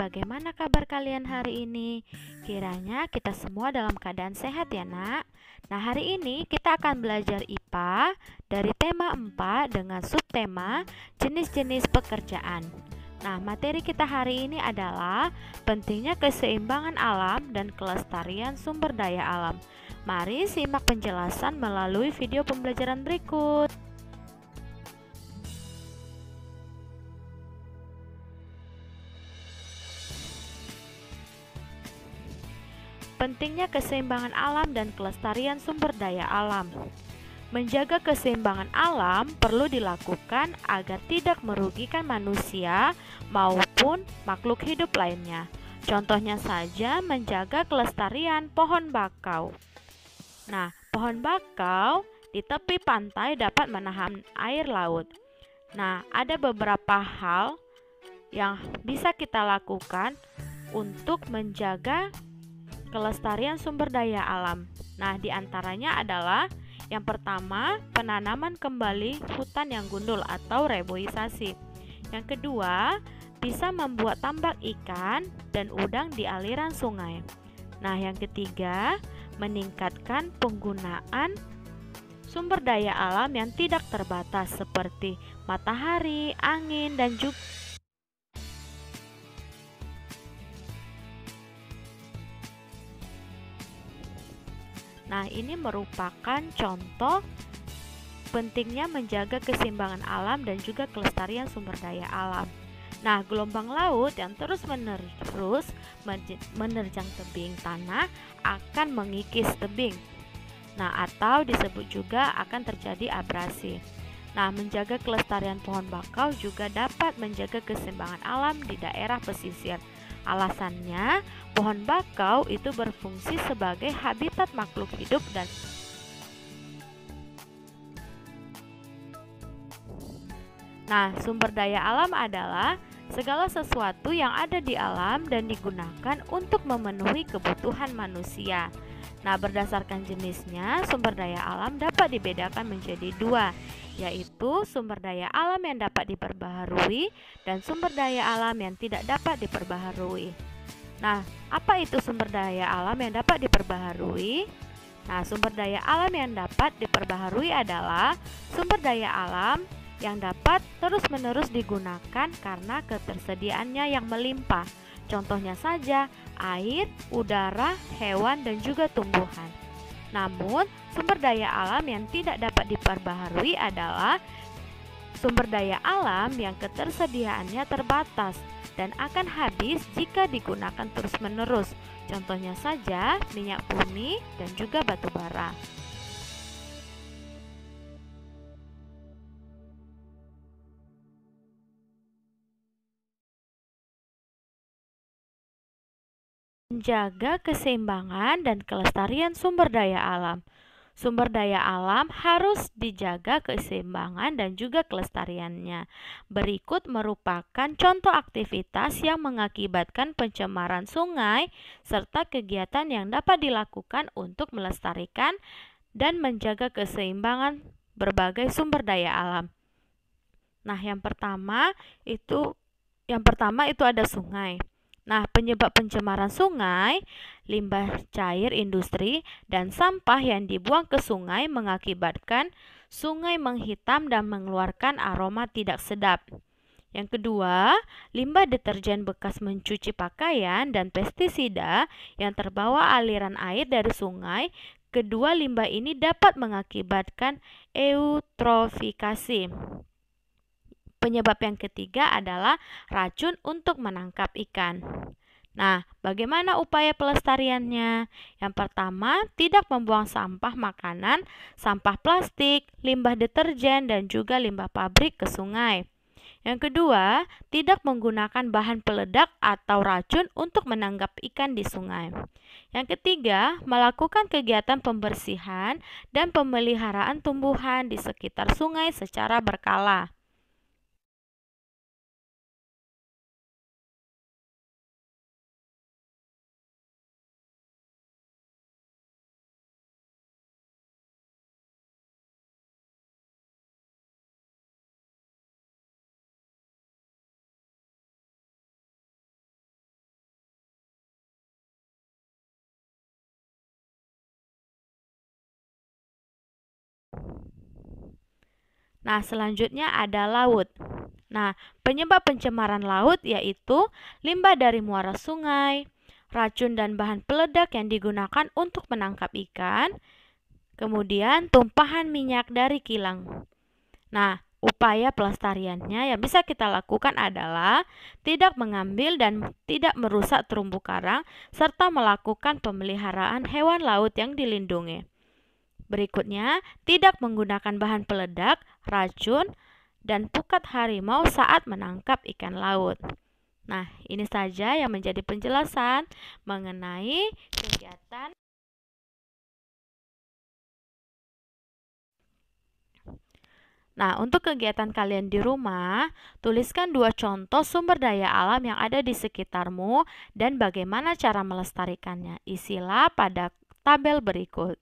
bagaimana kabar kalian hari ini? Kiranya kita semua dalam keadaan sehat ya nak. Nah hari ini kita akan belajar IPA dari tema 4 dengan subtema jenis-jenis pekerjaan. Nah materi kita hari ini adalah pentingnya keseimbangan alam dan kelestarian sumber daya alam. Mari simak penjelasan melalui video pembelajaran berikut. Pentingnya keseimbangan alam dan kelestarian sumber daya alam. Menjaga keseimbangan alam perlu dilakukan agar tidak merugikan manusia maupun makhluk hidup lainnya. Contohnya saja menjaga kelestarian pohon bakau. Nah, pohon bakau di tepi pantai dapat menahan air laut. Nah, ada beberapa hal yang bisa kita lakukan untuk menjaga kelestarian sumber daya alam. Nah, diantaranya adalah yang pertama, penanaman kembali hutan yang gundul atau reboisasi. Yang kedua, bisa membuat tambak ikan dan udang di aliran sungai. Nah, yang ketiga, meningkatkan penggunaan sumber daya alam yang tidak terbatas seperti matahari, angin, dan juga Nah, ini merupakan contoh pentingnya menjaga keseimbangan alam dan juga kelestarian sumber daya alam. Nah, gelombang laut yang terus-menerus menerjang tebing tanah akan mengikis tebing. Nah, atau disebut juga akan terjadi abrasi. Nah, menjaga kelestarian pohon bakau juga dapat menjaga keseimbangan alam di daerah pesisir. Alasannya, pohon bakau itu berfungsi sebagai habitat makhluk hidup dan sumber daya alam adalah segala sesuatu yang ada di alam dan digunakan untuk memenuhi kebutuhan manusia. Nah, berdasarkan jenisnya, sumber daya alam dapat dibedakan menjadi dua, yaitu sumber daya alam yang dapat diperbaharui dan sumber daya alam yang tidak dapat diperbaharui. Nah, apa itu sumber daya alam yang dapat diperbaharui? Nah, sumber daya alam yang dapat diperbaharui adalah sumber daya alam yang dapat terus-menerus digunakan karena ketersediaannya yang melimpah. Contohnya saja, air, udara, hewan, dan juga tumbuhan. Namun, sumber daya alam yang tidak dapat diperbaharui adalah sumber daya alam yang ketersediaannya terbatas dan akan habis jika digunakan terus-menerus. Contohnya saja, minyak bumi dan juga batu bara. Menjaga keseimbangan dan kelestarian sumber daya alam. Sumber daya alam harus dijaga keseimbangan dan juga kelestariannya. Berikut merupakan contoh aktivitas yang mengakibatkan pencemaran sungai serta kegiatan yang dapat dilakukan untuk melestarikan dan menjaga keseimbangan berbagai sumber daya alam. Nah, yang pertama itu ada sungai. Nah, penyebab pencemaran sungai, limbah cair industri, dan sampah yang dibuang ke sungai mengakibatkan sungai menghitam dan mengeluarkan aroma tidak sedap. Yang kedua, limbah deterjen bekas mencuci pakaian dan pestisida yang terbawa aliran air dari sungai. Kedua limbah ini dapat mengakibatkan eutrofikasi. Penyebab yang ketiga adalah racun untuk menangkap ikan. Nah, bagaimana upaya pelestariannya? Yang pertama, tidak membuang sampah makanan, sampah plastik, limbah deterjen, dan juga limbah pabrik ke sungai. Yang kedua, tidak menggunakan bahan peledak atau racun untuk menangkap ikan di sungai. Yang ketiga, melakukan kegiatan pembersihan dan pemeliharaan tumbuhan di sekitar sungai secara berkala. Nah, selanjutnya ada laut. Nah, penyebab pencemaran laut yaitu limbah dari muara sungai, racun dan bahan peledak yang digunakan untuk menangkap ikan, kemudian tumpahan minyak dari kilang. Nah, upaya pelestariannya yang bisa kita lakukan adalah tidak mengambil dan tidak merusak terumbu karang serta melakukan pemeliharaan hewan laut yang dilindungi. Berikutnya, tidak menggunakan bahan peledak, racun, dan pukat harimau saat menangkap ikan laut. Nah, ini saja yang menjadi penjelasan mengenai kegiatan. Nah, untuk kegiatan kalian di rumah, tuliskan 2 contoh sumber daya alam yang ada di sekitarmu dan bagaimana cara melestarikannya. Isilah pada tabel berikut.